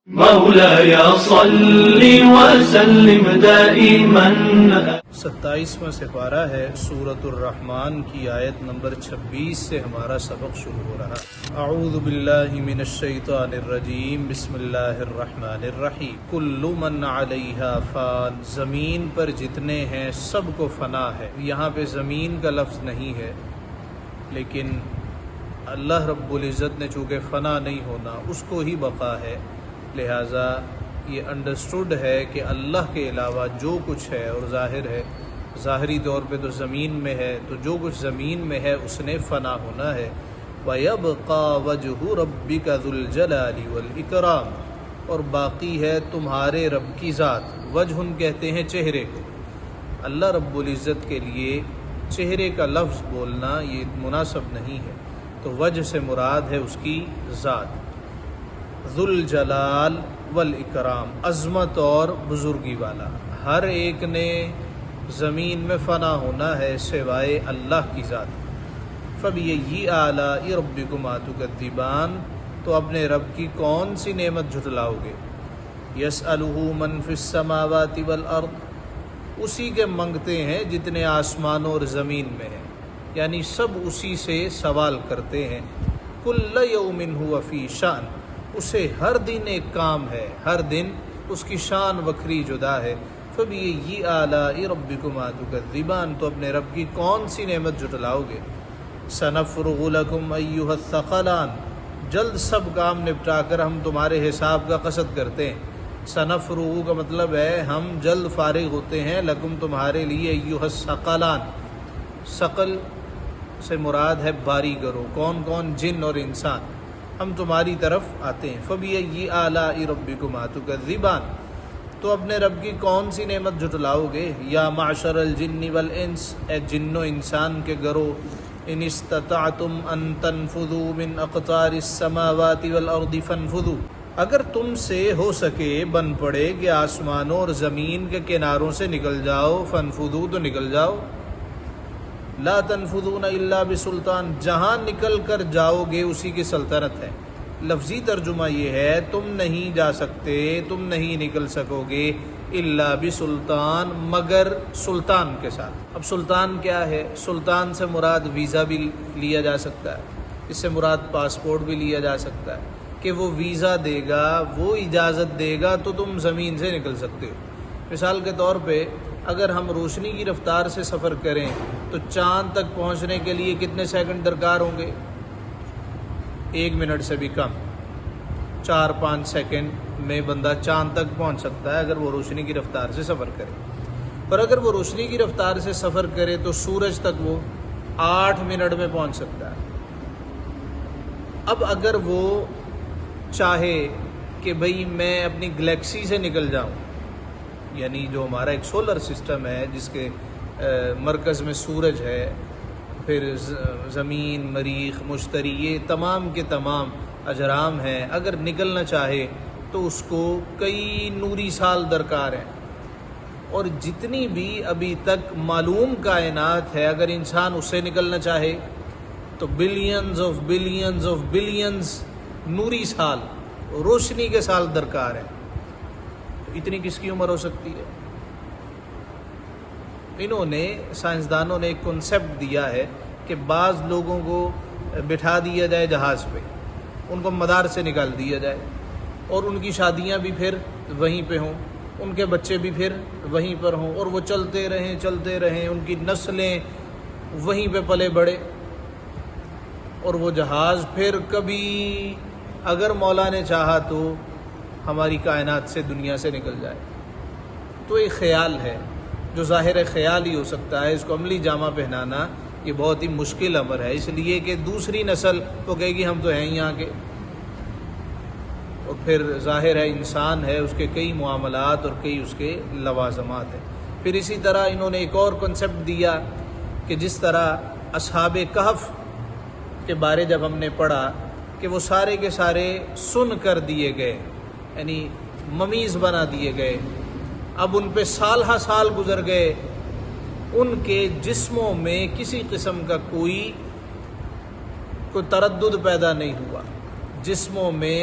مولاي صل وسلم دائما. 27واں سپارہ ہے سورۃ الرحمن کی آیت نمبر 26 سے ہمارا سبق شروع ہو رہا. اعوذ باللہ من الشیطان الرجیم. بسم اللہ الرحمن الرحیم. کل من علیہا فان. زمین پر جتنے ہیں سب کو فنا ہے. یہاں پہ زمین کا لفظ نہیں ہے، لیکن اللہ رب العزت نے چونکہ فنا نہیں ہونا، اس کو ہی بقا ہے، لہٰذا یہ انڈرسٹوڈ ہے کہ اللہ کے علاوہ جو کچھ ہے، اور ظاہر ہے، ظاہری طور پہ تو زمین میں ہے، تو جو کچھ زمین میں ہے اس نے فنا ہونا ہے. وَيَبْقَى وَجْهُ رَبِّكَ ذُو الْجَلَالِ وَالْإِكْرَامِ. اور باقی ہے تمہارے رب کی ذات. وجہ کہتے ہیں چہرے کو. اللہ رب العزت کے لیے چہرے کا لفظ بولنا یہ مناسب نہیں ہے، تو وجہ سے مراد ہے اس کی ذات. ذو الجلال والاکرام، عظمت اور بزرگی والا. ہر ایک نے زمین میں فنا ہونا ہے سوائے اللہ کی ذات. فَبِأَيِّ آلَاءِ رَبِّكُمَا تُكَذِّبَانِ. تو اپنے رب کی کون سی نعمت جھٹلاؤ گے؟ يَسْأَلُهُ مَنْ فِي السَّمَاوَاتِ وَالْأَرْضِ. اسی کے منگتے ہیں جتنے آسمانوں اور زمین میں ہیں، یعنی سب اسی سے سوال کرتے ہیں. كُلَّ يَوْمٍ هُوَ فِي شَأْنٍ. اسے ہر دن ایک کام ہے، ہر دن اس کی شان وکھری جدا ہے. فَبِأَيِّ آلَاءِ رَبِّكُمَا تُكَذِّبَانِ. تو اپنے رب کی کون سی نعمت جھٹلاؤ گے؟ سَنَفْرُغُ لَكُمْ أَيُّهَا الثَّقَلَانِ. جلد سب کام نپٹا کر ہم تمہارے حساب کا قصد کرتے ہیں. سَنَفْرُغُ کا مطلب ہے ہم جلد فارغ ہوتے ہیں، لکم تمہارے لیے، أَيُّهَا الثَّقَلَانِ. ثقل سے مراد ہے باری گروہ. کون کون؟ جن اور انسان. ہم تمہاری طرف آتے ہیں. فَبِأَيِّ آلَاءِ رَبِّكُمَا تُكَذِّبَانِ. تو اپنے رب کی کون سی نعمت جھٹلاؤ گے؟ یا معشر الجن والانس. اے جن و انسان کے گروہ. ان استطعتم ان تنفذوا من اقطار السماوات والارض فانفذوا. اگر تم سے ہو سکے، بن پڑے کہ آسمانوں اور زمین کے کناروں سے نکل جاؤ، فانفذوا تو نکل جاؤ. لا تنفذون الا بسلطان. جہاں نکل کر جاؤ گے اسی کی سلطنت ہے. لفظی ترجمہ یہ ہے تم نہیں جا سکتے، تم نہیں نکل سکو گے الا بسلطان، مگر سلطان کے ساتھ. اب سلطان کیا ہے؟ سلطان سے مراد ویزا بھی لیا جا سکتا ہے، اس سے مراد پاسپورٹ بھی لیا جا سکتا ہے کہ وہ ویزا دے گا، وہ اجازت دے گا تو تم زمین سے نکل سکتے ہو. مثال کے طور پہ اگر ہم روشنی کی رفتار سے سفر کریں تو چاند تک پہنچنے کے لیے کتنے سیکنڈ درکار ہوں گے؟ 1 منٹ سے بھی کم. 4-5 سیکنڈ میں بندہ چاند تک پہنچ سکتا ہے اگر وہ روشنی کی رفتار سے سفر کرے. پر اگر وہ روشنی کی رفتار سے سفر کرے تو سورج تک وہ 8 منٹ میں پہنچ سکتا ہے. اب اگر وہ چاہے کہ بھئی میں اپنی گلیکسی سے نکل جاؤں، یعنی جو ہمارا ایک سولر سسٹم ہے جس کے مرکز میں سورج ہے، پھر زمین، مریخ، مشتری، یہ تمام کے تمام اجرام ہیں، اگر نکلنا چاہے تو اس کو کئی نوری سال درکار ہیں. اور جتنی بھی ابھی تک معلوم کائنات ہے، اگر انسان اس سے نکلنا چاہے تو billions of billions of billions نوری سال، روشنی کے سال درکار ہیں. اتنی کس کی عمر ہو سکتی ہے؟ انہوں نے، سائنسدانوں نے ایک کنسیپٹ دیا ہے کہ بعض لوگوں کو بٹھا دیا جائے جہاز پہ، ان کو مدار سے نکال دیا جائے، اور ان کی شادیاں بھی پھر وہیں پہ ہوں، ان کے بچے بھی پھر وہیں پر ہوں، اور وہ چلتے رہیں، ان کی نسلیں وہیں پہ پلے بڑھے، اور وہ جہاز پھر کبھی اگر مولا نے چاہا تو ہماری کائنات سے، دنیا سے نکل جائے. تو ایک خیال ہے جو ظاہر خیال ہی ہو سکتا ہے، اس کو عملی جامہ پہنانا یہ بہت ہی مشکل امر ہے، اس لیے کہ دوسری نسل وہ کہے گی ہم تو ہیں یہاں کے. اور پھر ظاہر ہے انسان ہے، اس کے کئی معاملات اور کئی اس کے لوازمات ہیں. پھر اسی طرح انہوں نے ایک اور کنسیپٹ دیا کہ جس طرح اصحاب کہف کے بارے جب ہم نے پڑھا کہ وہ سارے کے سارے سن کر دیے گئے، یعنی ممیز بنا دیے گئے. اب ان پہ سال ہا سال گزر گئے، ان کے جسموں میں کسی قسم کا کوئی تردد پیدا نہیں ہوا. جسموں میں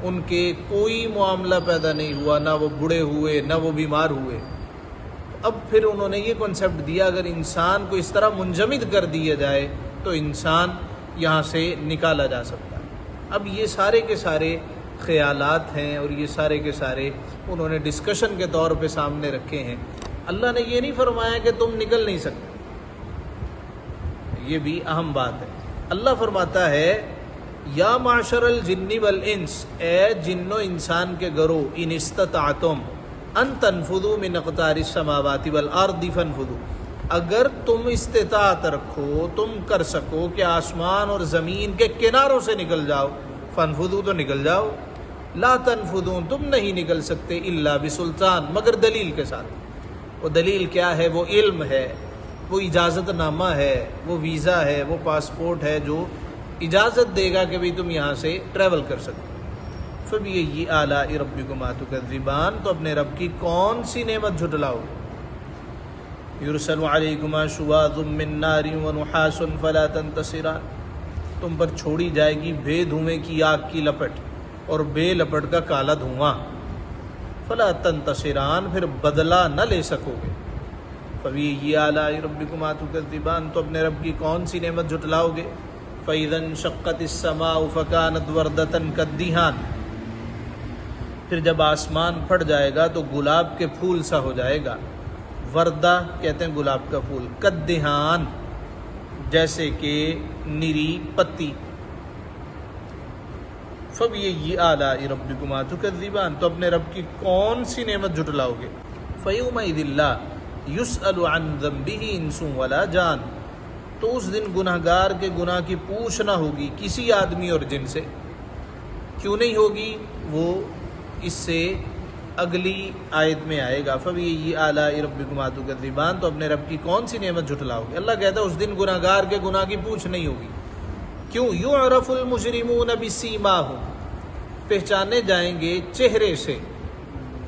ان کے کوئی معاملہ پیدا نہیں ہوا، نہ وہ بوڑھے ہوئے نہ وہ بیمار ہوئے۔ اب پھر انہوں نے یہ کنسیپٹ دیا اگر انسان کو اس طرح منجمد کر دیا جائے تو انسان یہاں سے نکالا جا سکتا ہے۔ اب یہ سارے کے سارے خیالات ہیں اور یہ سارے کے سارے انہوں نے ڈسکشن کے طور پہ سامنے رکھے ہیں۔ اللہ نے یہ نہیں فرمایا کہ تم نکل نہیں سکتے، یہ بھی اہم بات ہے۔ اللہ فرماتا ہے یا معشر الجن والانس، اے جن و انسان کے گروہ، ان استطعتم ان تنفذوا من اقطار السماوات والارض فانفذوا، اگر تم استطاعت رکھو، تم کر سکو کہ آسمان اور زمین کے کناروں سے نکل جاؤ، فانفذوا تو نکل جاؤ، لا تنفذون تم نہیں نکل سکتے الا بسلطان مگر دلیل کے ساتھ۔ وہ دلیل کیا ہے؟ وہ علم ہے، وہ اجازت نامہ ہے، وہ ویزا ہے، وہ پاسپورٹ ہے جو اجازت دے گا کہ بھئی تم یہاں سے ٹریول کر سکتے۔ فَبِأَيِّ آلَاءِ رَبِّكُمَا تُكَذِّبَانِ، تو اپنے رب کی کون سی نعمت جھٹلاؤ گے؟ يُرْسَلُ عَلَيْكُمَا شُوَاظٌ مِّن نَّارٍ وَنُحَاسٌ فَلَا تَنتَصِرَانِ، تم پر چھوڑی جائے گی بے دھوئیں کی آگ کی لپٹ اور بے لپٹ کا کالا دھواں، فَلَا تَنتَصِرَانِ پھر بدلہ نہ لے سکو گے۔ فَبِأَيِّ آلَاءِ رَبِّكُمَا تُكَذِّبَانِ، تو اپنے رب کی کون سی نعمت جھٹلاؤ گے؟ فَإِذَا انشَقَّتِ السَّمَاءُ فَكَانَتْ وَرْدَةً كَالدِّهَانِ، پھر جب آسمان پھٹ جائے گا تو گلاب کے پھول سا ہو جائے گا۔ وردہ کہتے ہیں گلاب کا پھول، کدہان جیسے کہ نری پتی۔ فَبِأَيِّ آلَاءِ رَبِّكُمَا تُكَذِّبَانِ، تو اپنے رب کی کون سی نعمت جھٹلاؤ گے؟ فَيَوْمَئِذٍ لَا يُسْأَلُ عَنْ ذَنبِهِ إِنسٌ وَلَا جَانٌ، تو اس دن گناہگار کے گناہ کی پوچھ نہ ہوگی کسی آدمی اور جن سے۔ کیوں نہیں ہوگی؟ وہ اس سے اگلی آیت میں آئے گا۔ فَبِأَيِّ آلَاءِ رَبِّكُمَا تُكَذِّبَانِ، تو اپنے رب کی کون سی نعمت جھٹلاؤ گے؟ اللہ کہتا ہے اس دن گناہگار کے گناہ کی پوچھ نہیں ہوگی۔ کیوں؟ يُعْرَفُ الْمُجْرِمُونَ بِسِیمَاهُمْ، پہچانے جائیں گے چہرے سے۔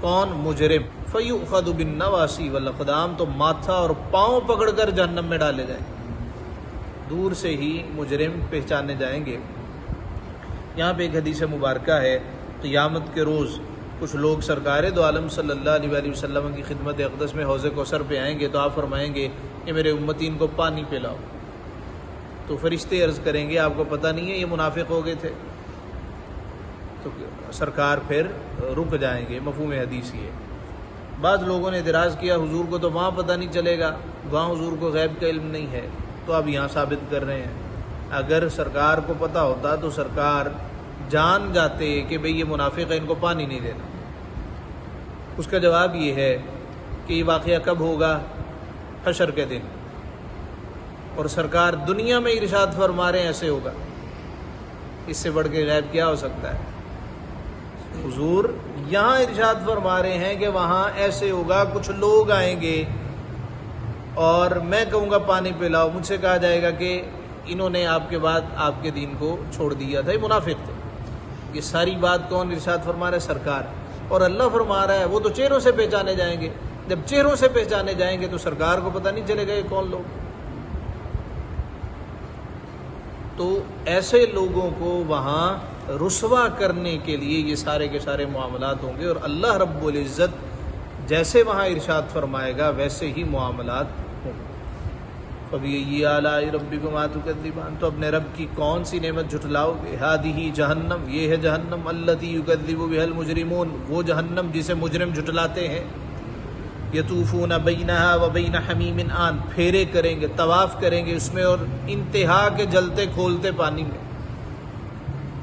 کون؟ مجرم۔ فَيُؤْخَذُ بِالنَّوَاصِي وَالْأَقْدَامِ، تو ماتھا اور پاؤں پکڑ کر جہنم میں ڈالے جائیں گے۔ دور سے ہی مجرم پہچانے جائیں گے۔ یہاں پہ ایک حدیث مبارکہ ہے، قیامت کے روز کچھ لوگ سرکار دو عالم صلی اللہ علیہ وآلہ وسلم کی خدمت اقدس میں حوض کوثر پہ آئیں گے تو آپ فرمائیں گے کہ میرے امتین کو پانی پلاؤ، تو فرشتے عرض کریں گے آپ کو پتہ نہیں ہے یہ منافق ہو گئے تھے؟ تو سرکار پھر رک جائیں گے۔ مفہوم حدیث یہ۔ بعض لوگوں نے اعتراض کیا حضور کو تو وہاں پتہ نہیں چلے گا، وہاں حضور کو غیب کا علم نہیں ہے، تو اب یہاں ثابت کر رہے ہیں اگر سرکار کو پتہ ہوتا تو سرکار جان جاتے کہ بھئی یہ منافق ہے، ان کو پانی نہیں دینا۔ اس کا جواب یہ ہے کہ یہ واقعہ کب ہوگا؟ حشر کے دن، اور سرکار دنیا میں ارشاد فرما رہے ہیں ایسے ہوگا۔ اس سے بڑھ کے غیب کیا ہو سکتا ہے؟ حضور یہاں ارشاد فرما رہے ہیں کہ وہاں ایسے ہوگا، کچھ لوگ آئیں گے اور میں کہوں گا پانی پلاؤ، مجھ سے کہا جائے گا کہ انہوں نے آپ کے بعد آپ کے دین کو چھوڑ دیا تھا، یہ منافق تھے۔ یہ ساری بات کون ارشاد فرما رہا ہے؟ سرکار۔ اور اللہ فرما رہا ہے وہ تو چہروں سے پہچانے جائیں گے، جب چہروں سے پہچانے جائیں گے تو سرکار کو پتہ نہیں چلے گا یہ کون لوگ۔ تو ایسے لوگوں کو وہاں رسوا کرنے کے لیے یہ سارے کے سارے معاملات ہوں گے، اور اللہ رب العزت جیسے وہاں ارشاد فرمائے گا ویسے ہی معاملات ہوں گے۔ فَبِأَيِّ آلَاءِ رَبِّكُمَا تُكَذِّبَانِ، تو اپنے رب کی کون سی نعمت جھٹلاؤ گے؟ ہَٰذِهِ جہنم، یہ ہے جہنم، الَّتِي يُكَذِّبُ بِهَا الْمُجْرِمُونَ، وہ جہنم جسے مجرم جھٹلاتے ہیں۔ یطوفون بینہا وبین حمیم آن، پھیرے کریں گے، طواف کریں گے اس میں اور انتہا کے جلتے کھولتے پانی میں۔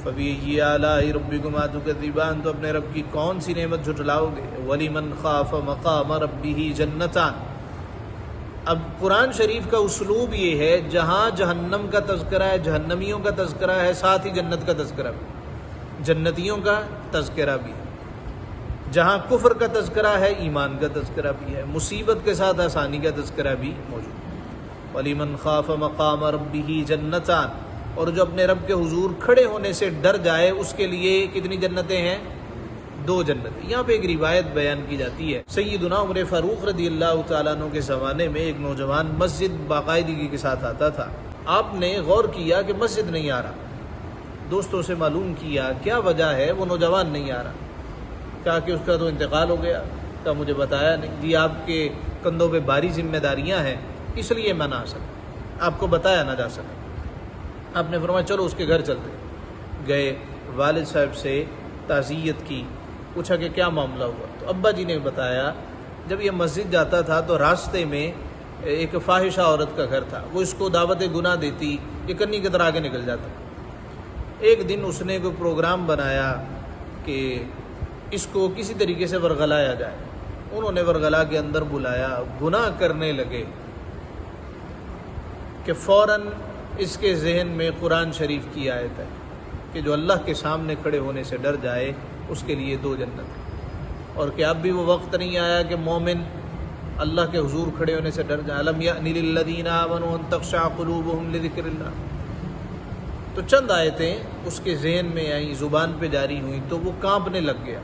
فَبِأَيِّ آلَاءِ رَبِّكُمَا تُكَذِّبَانِ، تو اپنے رب کی کون سی نعمت جھٹلاؤ گے؟ وَلِمَنْ خَافَ مَقَامَ رَبِّهِ جَنَّتَانِ۔ اب قرآن شریف کا اسلوب یہ ہے جہاں جہنم کا تذکرہ ہے، جہنمیوں کا تذکرہ ہے، ساتھ ہی جنت کا تذکرہ بھی، جنتیوں کا تذکرہ بھی ہے۔ جہاں کفر کا تذکرہ ہے ایمان کا تذکرہ بھی ہے، مصیبت کے ساتھ آسانی کا تذکرہ بھی موجود ہے۔ وَلِمَنْ خَافَ مَقَامَ رَبِّهِ جَنَّتَانِ، اور جو اپنے رب کے حضور کھڑے ہونے سے ڈر جائے اس کے لیے کتنی جنتیں ہیں؟ 2 جنتیں۔ یہاں پہ ایک روایت بیان کی جاتی ہے، سیدنا عمر فاروق رضی اللہ تعالیٰ عنہ کے زمانے میں ایک نوجوان مسجد باقاعدگی کے ساتھ آتا تھا۔ آپ نے غور کیا کہ مسجد نہیں آ رہا، دوستوں سے معلوم کیا کیا وجہ ہے وہ نوجوان نہیں آ رہا. کہا کہ اس کا تو انتقال ہو گیا. کہا مجھے بتایا نہیں. جی آپ کے کندھوں پہ بھاری ذمہ داریاں ہیں اس لیے میں نہ آ سکا, آپ کو بتایا نہ جا سکا. آپ نے فرمایا چلو اس کے گھر چلتے. گئے, والد صاحب سے تعزیت کی, پوچھا کہ کیا معاملہ ہوا. تو ابا جی نے بتایا جب یہ مسجد جاتا تھا تو راستے میں ایک فاحشہ عورت کا گھر تھا, وہ اس کو دعوت گناہ دیتی, یہ کنی کی طرح آگے نکل جاتا. ایک دن اس نے کوئی پروگرام بنایا کہ اس کو کسی طریقے سے ورغلایا جائے. انہوں نے ورغلا کے اندر بلایا, گناہ کرنے لگے کہ فوراً اس کے ذہن میں قرآن شریف کی آیت ہے کہ جو اللہ کے سامنے کھڑے ہونے سے ڈر جائے اس کے لیے 2 جنت, اور کہ اب بھی وہ وقت نہیں آیا کہ مومن اللہ کے حضور کھڑے ہونے سے ڈر جائے. الم یأن للذین آمنوا ان تخشع قلوبهم لذکر اللہ. تو چند آیتیں اس کے ذہن میں آئیں, زبان پہ جاری ہوئیں تو وہ کانپنے لگ گیا,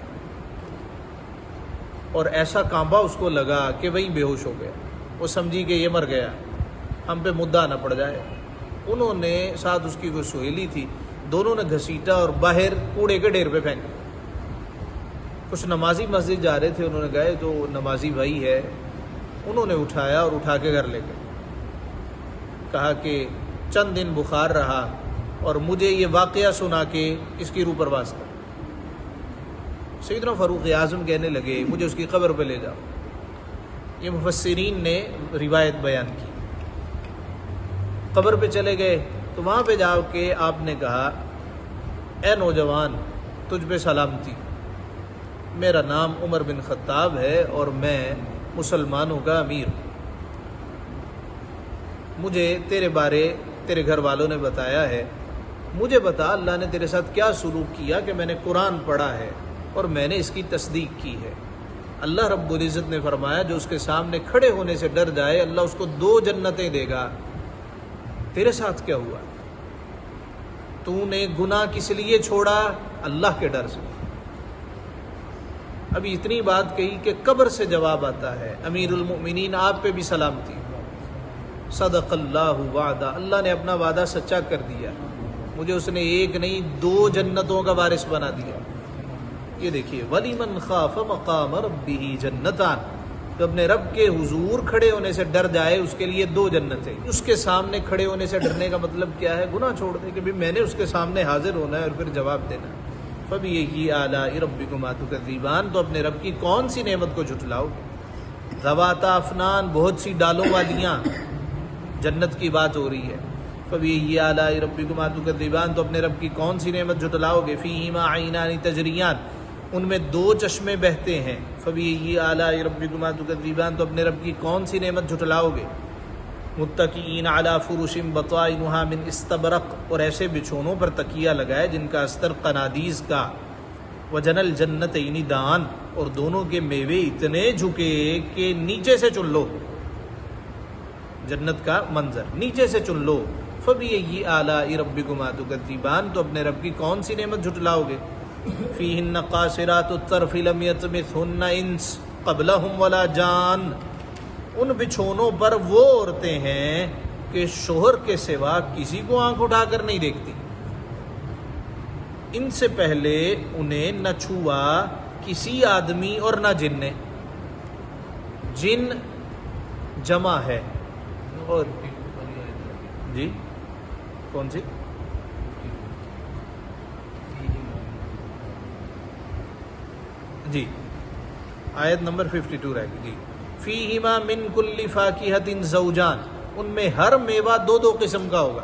اور ایسا کانپا اس کو لگا کہ وہیں بے ہوش ہو گیا. وہ سمجھی کہ یہ مر گیا, ہم پہ مدعا نہ پڑ جائے. انہوں نے ساتھ اس کی کوئی سہیلی تھی, دونوں نے گھسیٹا اور باہر کوڑے کے ڈھیر پہ پھینک. کچھ نمازی مسجد جا رہے تھے, انہوں نے گئے تو نمازی بھائی ہے, انہوں نے اٹھایا اور اٹھا کے گھر لے گئے. کہا کہ چند دن بخار رہا اور مجھے یہ واقعہ سنا کے اس کی روح پرواز کر. سیدنا فاروق اعظم کہنے لگے مجھے اس کی قبر پہ لے جاؤ. یہ مفسرین نے روایت بیان کی. قبر پہ چلے گئے تو وہاں پہ جا کے آپ نے کہا اے نوجوان تجھ پہ سلامتی, میرا نام عمر بن خطاب ہے اور میں مسلمانوں کا امیر ہوں. مجھے تیرے بارے تیرے گھر والوں نے بتایا ہے, مجھے بتا اللہ نے تیرے ساتھ کیا سلوک کیا کہ میں نے قرآن پڑھا ہے اور میں نے اس کی تصدیق کی ہے. اللہ رب العزت نے فرمایا جو اس کے سامنے کھڑے ہونے سے ڈر جائے اللہ اس کو 2 جنتیں دے گا. تیرے ساتھ کیا ہوا؟ تو نے گناہ کس لیے چھوڑا؟ اللہ کے ڈر سے. ابھی اتنی بات کہی کہ قبر سے جواب آتا ہے. امیر المؤمنین آپ پہ بھی سلامتی. صدق اللہ وعدہ, اللہ نے اپنا وعدہ سچا کر دیا. مجھے اس نے 1 نہیں 2 جنتوں کا وارث بنا دیا. یہ دیکھیے وَلِمَنْ خَافَ مَقَامَ رَبِّهِ جَنَّتَانِ, جو اپنے رب کے حضور کھڑے ہونے سے ڈر جائے اس کے لیے 2 جنتیں. اس کے سامنے کھڑے ہونے سے ڈرنے کا مطلب کیا ہے؟ گناہ چھوڑ دے کہ بھی میں نے اس کے سامنے حاضر ہونا ہے اور پھر جواب دینا ہے. فَبِأَيِّ آلَاءِ رَبِّكُمَا تُكَذِّبَانِ, تو اپنے رب کی کون سی نعمت کو جھٹلاؤ گے؟ ذَوَاتَا أَفْنَانٍ, بہت سی ڈالوں والیاں, جنت کی بات ہو رہی ہے. فَبِأَيِّ آلَاءِ رَبِّكُمَا تُكَذِّبَانِ, تو اپنے رب کی کون سی نعمت جھٹلاؤ گے؟ فِيهِمَا عَيْنَانِ تَجْرِيَانِ, ان میں 2 چشمے بہتے ہیں. فَبِأَيِّ آلَاءِ رَبِّكُمَا تُكَذِّبَانِ, تو اپنے رب کی کون سی نعمت جھٹلاؤ گے؟ متکئین علی فرش بطائنها من استبرق, اور ایسے بچھونوں پر تکیہ لگائے جن کا استر قنادیز کا. وجن الجنتین دان, اور دونوں کے میوے اتنے جھکے کہ نیچے سے چن لو. جنت کا منظر نیچے سے چن لو. فَبِأَيِّ آلَاءِ رَبِّكُمَا تُكَذِّبَانِ, تو اپنے رب کی کون سی نعمت جھٹلاؤ گے؟ فِيهِنَّ قَاصِرَاتُ الطَّرْفِ لَمْ يَطْمِثْهُنَّ إِنسٌ قَبْلَهُمْ وَلَا جَانٌ, ان بچھونوں پر وہ عورتیں ہیں کہ شوہر کے سوا کسی کو آنکھ اٹھا کر نہیں دیکھتی. ان سے پہلے انہیں نہ چھوا کسی آدمی اور نہ جن نے. جن جمع ہے, اور جی کون سی؟ جی آیت نمبر 52 رہے گی. جی فیہما من کل فاکہۃ زوجان, ان میں ہر میوہ 2 قسم کا ہوگا.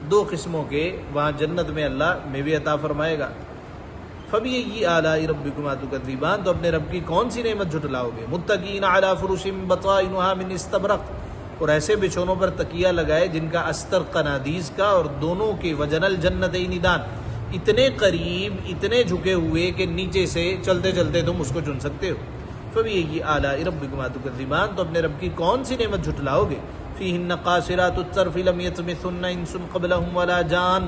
2 قسموں کے وہاں جنت میں اللہ میوے عطا فرمائے گا. فَبِأَيِّ آلَاءِ رَبِّكُمَا تُكَذِّبَانِ, تو اپنے رب کی کون سی نعمت جھٹلاؤ گے؟ متکئین علی فرش بطائنها من استبرق, اور ایسے بچھونوں پر تکیہ لگائے جن کا استر قنادیز کا, اور دونوں کے وجن الجنتین دان, اتنے قریب اتنے جھکے ہوئے کہ نیچے سے چلتے چلتے تم اس کو چن سکتے ہو. فَبِأَيِّ آلَاءِ رَبِّكُمَا تُكَذِّبَانِ, تو اپنے رب کی کون سی نعمت جھٹلاؤ گے؟ فِيهِنَّ قَاصِرَاتُ الطَّرْفِ لَمْ يَطْمِثْهُنَّ إِنسٌ قَبْلَهُمْ وَلَا جَانٌ,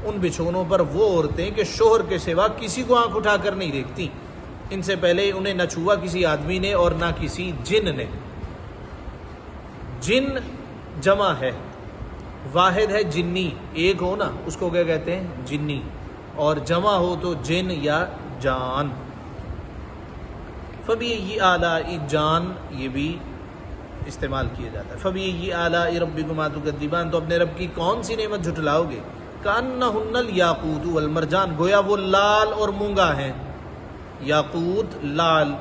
ان بچھونوں پر وہ عورتیں کہ شوہر کے سوا کسی کو آنکھ اٹھا کر نہیں دیکھتی. ان سے پہلے انہیں نہ چھوا کسی آدمی نے اور نہ کسی جن نے. جن جمع ہے, واحد ہے جنی، ایک ہو نا اس کو کیا کہتے ہیں؟ جنی، اور جمع ہو تو جن یا جان۔ فبأي آلاء جان یہ بھی استعمال کیا جاتا ہے۔ فبأي آلاء ربكما تكذبان، تو اپنے رب کی کون سی نعمت جھٹلاؤ گے؟ كأنهن الياقوت والمرجان، گویا وہ لال اور مونگا ہیں، یاقوت لال،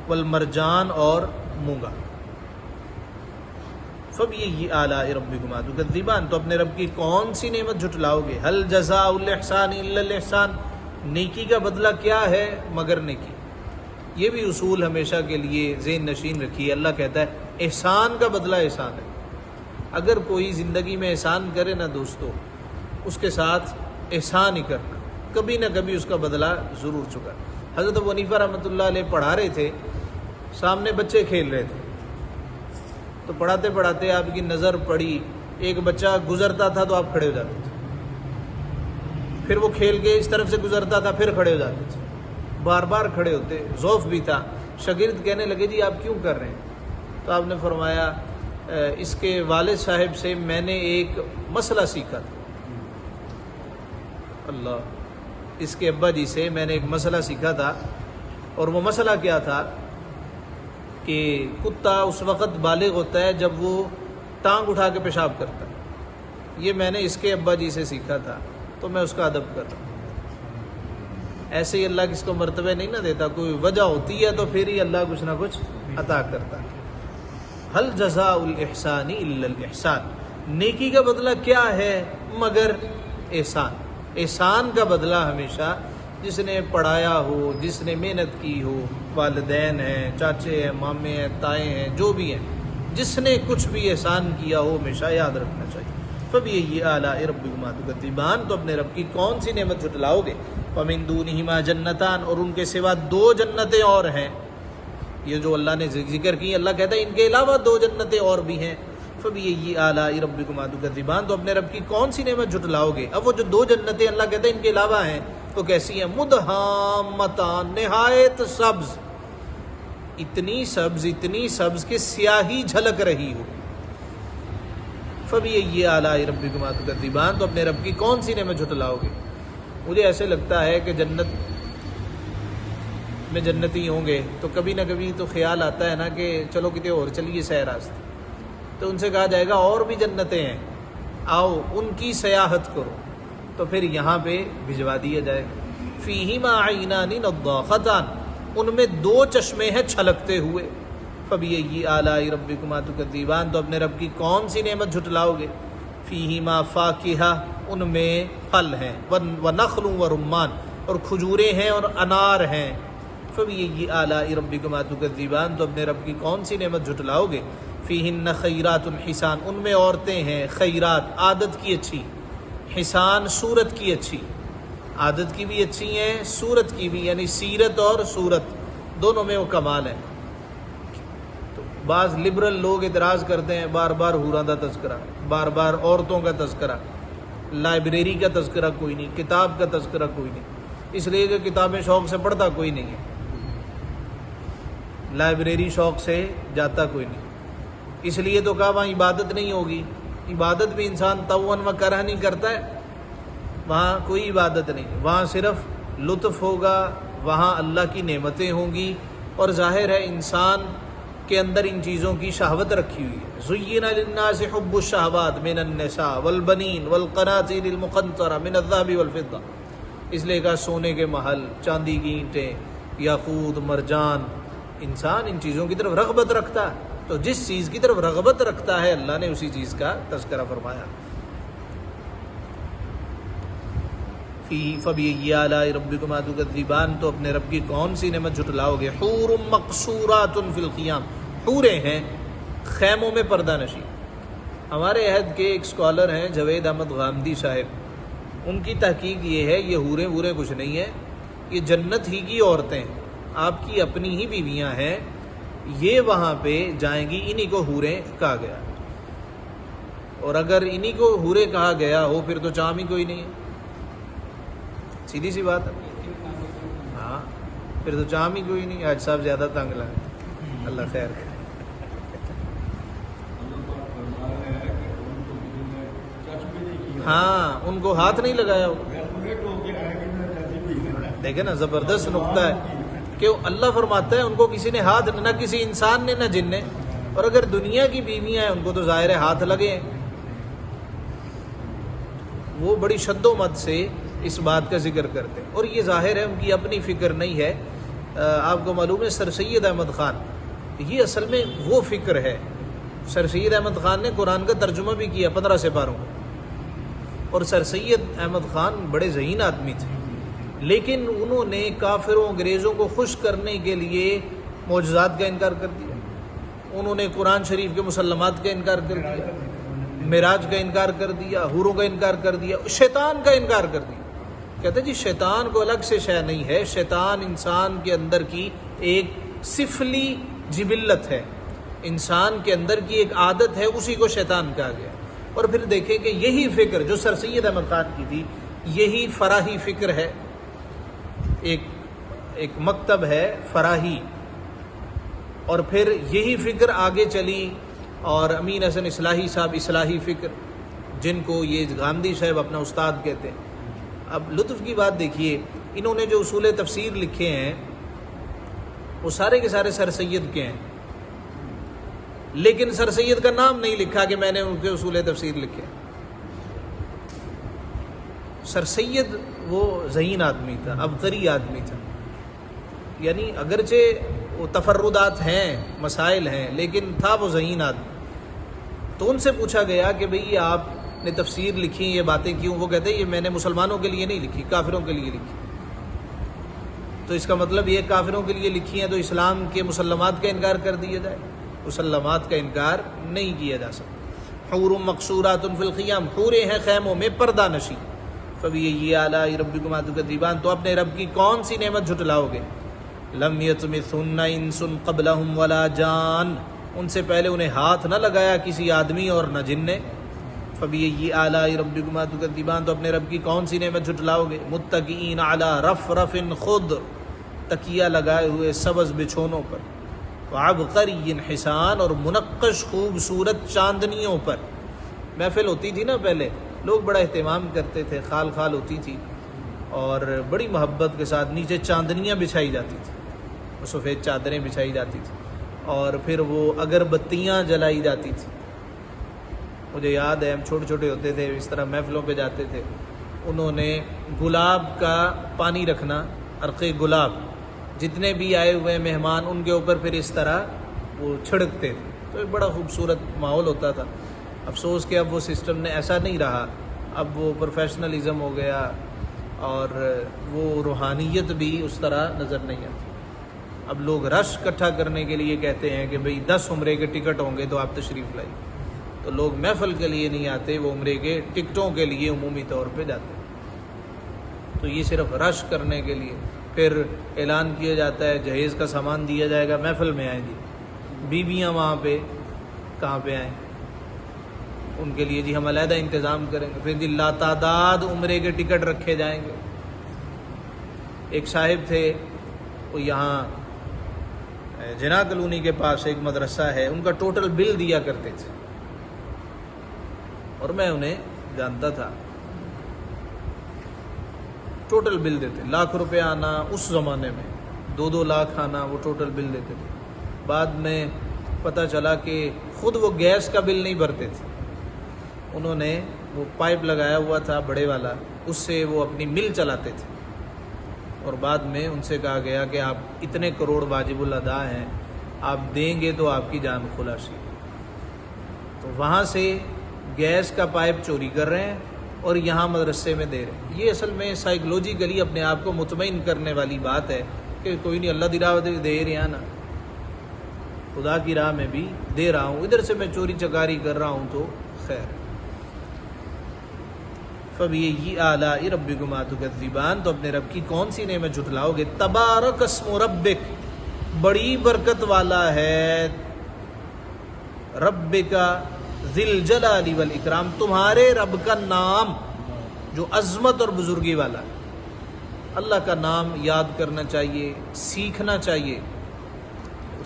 والمرجان اور مونگا۔ فبأي آلاء ربكما تكذبان، تو اپنے رب کی کون سی نعمت جھٹلاؤ گے؟ هل جزاء الاحسان الا الاحسان، نیکی کا بدلہ کیا ہے مگر نیکی۔ یہ بھی اصول ہمیشہ کے لیے ذہن نشین رکھیے، اللہ کہتا ہے احسان کا بدلہ احسان ہے۔ اگر کوئی زندگی میں احسان کرے نا دوستو، اس کے ساتھ احسان ہی کرنا، کبھی نہ کبھی اس کا بدلہ ضرور چکا۔ حضرت ابو حنیفہ رحمۃ اللہ علیہ پڑھا رہے تھے، سامنے بچے کھیل رہے تھے، تو پڑھاتے پڑھاتے آپ کی نظر پڑی، ایک بچہ گزرتا تھا تو آپ کھڑے ہو جاتے تھے، پھر وہ کھیل کے اس طرف سے گزرتا تھا پھر کھڑے ہو جاتے تھے، بار بار کھڑے ہوتے، ذوف بھی تھا۔ شاگرد کہنے لگے جی آپ کیوں کر رہے ہیں؟ تو آپ نے فرمایا اس کے والد صاحب سے میں نے ایک مسئلہ سیکھا تھا، اللہ، اس کے ابا جی سے میں نے ایک مسئلہ سیکھا تھا، اور وہ مسئلہ کیا تھا کہ کتا اس وقت بالغ ہوتا ہے جب وہ ٹانگ اٹھا کے پیشاب کرتا ہے، یہ میں نے اس کے ابا جی سے سیکھا تھا، تو میں اس کا ادب کر رہا ہوں۔ ایسے ہی اللہ کس کو مرتبہ نہیں نہ دیتا، کوئی وجہ ہوتی ہے تو پھر ہی اللہ کچھ نہ کچھ عطا کرتا ہے۔ هل جزاء الاحسان الا الاحسان، نیکی کا بدلہ کیا ہے مگر احسان۔ احسان کا بدلہ ہمیشہ جس نے پڑھایا ہو، جس نے محنت کی ہو، والدین ہیں، چاچے ہیں، مامے ہیں، تائے ہیں، جو بھی ہیں، جس نے کچھ بھی احسان کیا ہو ہمیشہ یاد رکھنا چاہیے۔ فبأي آلاء ربكما تكذبان، تو اپنے رب کی کون سی نعمت جھٹلاؤ گے؟ ومن دونهما جنتان، اور ان کے سوا دو جنتیں اور ہیں۔ یہ جو اللہ نے ذکر کی، اللہ کہتا ہے ان کے علاوہ دو جنتیں اور بھی ہیں۔ فبأي آلاء ربكما تكذبان، تو اپنے رب کی کون سی نعمت جھٹلاؤ گے؟ اب وہ جو دو جنتیں اللہ کہتا ہے ان کے علاوہ ہیں تو کیسی ہیں؟ مدہامتان، نہایت سبز، اتنی سبز کہ سیاہی جھلک رہی ہو۔ فبأي آلاء ربكما تكذبان، تو اپنے رب کی کون سی نعمت جھٹلاؤ گے؟ مجھے ایسے لگتا ہے کہ جنت میں جنتی ہوں گے تو کبھی نہ کبھی تو خیال آتا ہے نا کہ چلو کتے اور چلیے سیر راستے، تو ان سے کہا جائے گا اور بھی جنتیں ہیں، آؤ ان کی سیاحت کرو، تو پھر یہاں پہ بھجوا دیا جائے گا۔ فیہما عینان نضاختان، ان میں دو چشمے ہیں چھلکتے ہوئے۔ فبأي آلاء ربكما تكذبان، تو اپنے رب کی کون سی نعمت جھٹلاؤ گے؟ فیہما فاکہہ، ان میں پھل ہیں، ونخل ورمان، اور کھجوریں ہیں اور انار ہیں۔ فبأي آلاء ربكما تكذبان، تو اپنے رب کی کون سی نعمت جھٹلاؤ گے؟ فیہن خیرات حسان، ان میں عورتیں ہیں خیرات، عادت کی اچھی، حسان صورت کی اچھی، عادت کی بھی اچھی ہیں، صورت کی بھی، یعنی سیرت اور صورت دونوں میں وہ کمال ہیں۔ تو بعض لبرل لوگ اعتراض کرتے ہیں، بار بار حوراں دا تذکرہ، بار بار عورتوں کا تذکرہ، لائبریری کا تذکرہ کوئی نہیں، کتاب کا تذکرہ کوئی نہیں، اس لیے کہ کتابیں شوق سے پڑھتا کوئی نہیں ہے، لائبریری شوق سے جاتا کوئی نہیں، اس لیے تو کہا وہاں عبادت نہیں ہوگی۔ عبادت بھی انسان طوعاً و کرہاً نہیں کرتا ہے، وہاں کوئی عبادت نہیں، وہاں صرف لطف ہوگا، وہاں اللہ کی نعمتیں ہوں گی، اور ظاہر ہے انسان کے اندر ان چیزوں کی شہوت رکھی ہوئی ہے۔ زُيِّنَ لِلنَّاسِ حُبُّ الشَّهَوَاتِ مِنَ النِّسَاءِ وَالْبَنِينَ وَالْقَنَاطِيرِ الْمُقَنطَرَةِ مِنَ الذَّهَبِ وَالْفِضَّةِ، اس لیے کہا سونے کے محل، چاندی کی اینٹیں، یاقوت، مرجان، انسان ان چیزوں کی طرف رغبت رکھتا ہے، تو جس چیز کی طرف رغبت رکھتا ہے اللہ نے اسی چیز کا تذکرہ فرمایا۔ فبأي آلاء ربكما تكذبان، تو اپنے رب کی کون سی نعمت جھٹلاؤ گے؟ حور مقصورات فی الخیام، حوریں ہیں خیموں میں پردہ نشین۔ ہمارے عہد کے ایک اسکالر ہیں جوید احمد غامدی صاحب، ان کی تحقیق یہ ہے یہ حوریں ووریں کچھ نہیں ہیں، یہ جنت ہی کی عورتیں ہیں، آپ کی اپنی ہی بیویاں ہیں، یہ وہاں پہ جائیں گی، انہی کو حوریں کہا گیا، اور اگر انہی کو حوریں کہا گیا ہو پھر تو چام ہی کوئی نہیں ہے، سیدھی سی بات ہے، ہاں پھر تو چام ہی کوئی نہیں۔ آج صاحب زیادہ تنگ لگا، اللہ خیر کرے۔ ہاں ان کو ہاتھ نہیں لگایا ہوگا. دیکھیں نا زبردست نقطہ ہے کہ اللہ فرماتا ہے ان کو کسی نے ہاتھ نہ کسی انسان نے نہ جن نے. اور اگر دنیا کی بیویاں ہیں ان کو تو ظاہر ہے ہاتھ لگے ہیں. وہ بڑی شد و مت سے اس بات کا ذکر کرتے ہیں اور یہ ظاہر ہے ان کی اپنی فکر نہیں ہے. آپ کو معلوم ہے سر سید احمد خان یہ اصل میں وہ فکر ہے. سر سید احمد خان نے قرآن کا ترجمہ بھی کیا 15 سپاروں اور سر سید احمد خان بڑے ذہین آدمی تھے لیکن انہوں نے کافروں انگریزوں کو خوش کرنے کے لیے معجزات کا انکار کر دیا. انہوں نے قرآن شریف کے مسلمات کا انکار کر دیا, معراج کا انکار کر دیا, حوروں کا انکار کر دیا, شیطان کا انکار کر دیا. کہتے جی شیطان کو الگ سے شے نہیں ہے, شیطان انسان کے اندر کی ایک سفلی جبلت ہے, انسان کے اندر کی ایک عادت ہے, اسی کو شیطان کہا گیا. اور پھر دیکھیں کہ یہی فکر جو سر سید احمد خان کی تھی یہی فراہی فکر ہے. ایک مکتب ہے فراہی اور پھر یہی فکر آگے چلی اور امین حسن اصلاحی صاحب اصلاحی فکر جن کو یہ گاندھی صاحب اپنا استاد کہتے ہیں. اب لطف کی بات دیکھیے انہوں نے جو اصول تفسیر لکھے ہیں وہ سارے کے سارے سر سید کے ہیں لیکن سر سید کا نام نہیں لکھا کہ میں نے ان کے اصول تفسیر لکھے. سر سید وہ ذہین آدمی تھا, عبقری آدمی تھا, یعنی اگرچہ وہ تفردات ہیں مسائل ہیں لیکن تھا وہ ذہین آدمی. تو ان سے پوچھا گیا کہ بھئی آپ نے تفسیر لکھی یہ باتیں کیوں؟ وہ کہتے ہیں یہ میں نے مسلمانوں کے لیے نہیں لکھی, کافروں کے لیے لکھی. تو اس کا مطلب یہ کافروں کے لیے لکھی ہیں تو اسلام کے مسلمات کا انکار کر دیا جائے؟ مسلمات کا انکار نہیں کیا جا سکتا. حور مقصورات فی الخیام, حوریں ہیں خیموں میں پردہ نشی. فبأي آلاء ربكما تكذبان, تو اپنے رب کی کون سی نعمت جھٹلاؤ گے؟ لم يطمثهن انس قبلهم ولا جان, ان سے پہلے انہیں ہاتھ نہ لگایا کسی آدمی اور نہ جن نے. فبأي آلاء ربكما تكذبان, تو اپنے رب کی کون سی نعمت جھٹلاؤ گے؟ متکئین علی رفرف خضر, تکیہ لگائے ہوئے سبز بچھونوں پر. وعبقری حسان, اور منقش خوبصورت چاندنیوں پر. محفل ہوتی تھی نا پہلے, لوگ بڑا اہتمام کرتے تھے, خال خال ہوتی تھی اور بڑی محبت کے ساتھ نیچے چاندنیاں بچھائی جاتی تھیں, سفید چادریں بچھائی جاتی تھیں اور پھر وہ اگربتیاں جلائی جاتی تھیں. مجھے یاد ہے ہم چھوٹے چھوٹے ہوتے تھے اس طرح محفلوں پہ جاتے تھے, انہوں نے گلاب کا پانی رکھنا, عرق گلاب, جتنے بھی آئے ہوئے مہمان ان کے اوپر پھر اس طرح وہ چھڑکتے تھے. تو ایک بڑا خوبصورت ماحول ہوتا تھا. افسوس کہ اب وہ سسٹم نے ایسا نہیں رہا, اب وہ پروفیشنلزم ہو گیا اور وہ روحانیت بھی اس طرح نظر نہیں آتی. اب لوگ رش اکٹھا کرنے کے لیے کہتے ہیں کہ بھئی 10 عمرے کے ٹکٹ ہوں گے تو آپ تشریف لائیے. تو لوگ محفل کے لیے نہیں آتے, وہ عمرے کے ٹکٹوں کے لیے عمومی طور پہ جاتے ہیں. تو یہ صرف رش کرنے کے لیے. پھر اعلان کیا جاتا ہے جہیز کا سامان دیا جائے گا, محفل میں آئیں جی. بیویاں وہاں پہ کہاں پہ آئیں, ان کے لیے جی ہم علیحدہ انتظام کریں گے. پھر لا تعداد عمرے کے ٹکٹ رکھے جائیں گے. ایک صاحب تھے وہ یہاں جناح کالونی کے پاس ایک مدرسہ ہے, ان کا ٹوٹل بل دیا کرتے تھے اور میں انہیں جانتا تھا. ٹوٹل بل دیتے, لاکھ روپے آنا اس زمانے میں, 2 لاکھ آنا, وہ ٹوٹل بل دیتے تھے. بعد میں پتہ چلا کہ خود وہ گیس کا بل نہیں بھرتے تھے, انہوں نے وہ پائپ لگایا ہوا تھا بڑے والا, اس سے وہ اپنی مل چلاتے تھے. اور بعد میں ان سے کہا گیا کہ آپ اتنے کروڑ واجب الادا ہیں, آپ دیں گے تو آپ کی جان خلاصی. تو وہاں سے گیس کا پائپ چوری کر رہے ہیں اور یہاں مدرسے میں دے رہے ہیں. یہ اصل میں سائیکلوجیکلی اپنے آپ کو مطمئن کرنے والی بات ہے کہ کوئی نہیں, اللہ دی راہ دے رہے ہیں نا, خدا کی راہ میں بھی دے رہا ہوں, ادھر سے میں چوری چکاری کر رہا ہوں تو خیر. فبأي آلاء ربكما تكذبان, تو اپنے رب کی کون سی نعمت جھٹلاؤ گے؟ تبارک اسم ربک, بڑی برکت والا ہے رب کا, ذی الجلال والاکرام, تمہارے رب کا نام جو عظمت اور بزرگی والا. اللہ کا نام یاد کرنا چاہیے, سیکھنا چاہیے.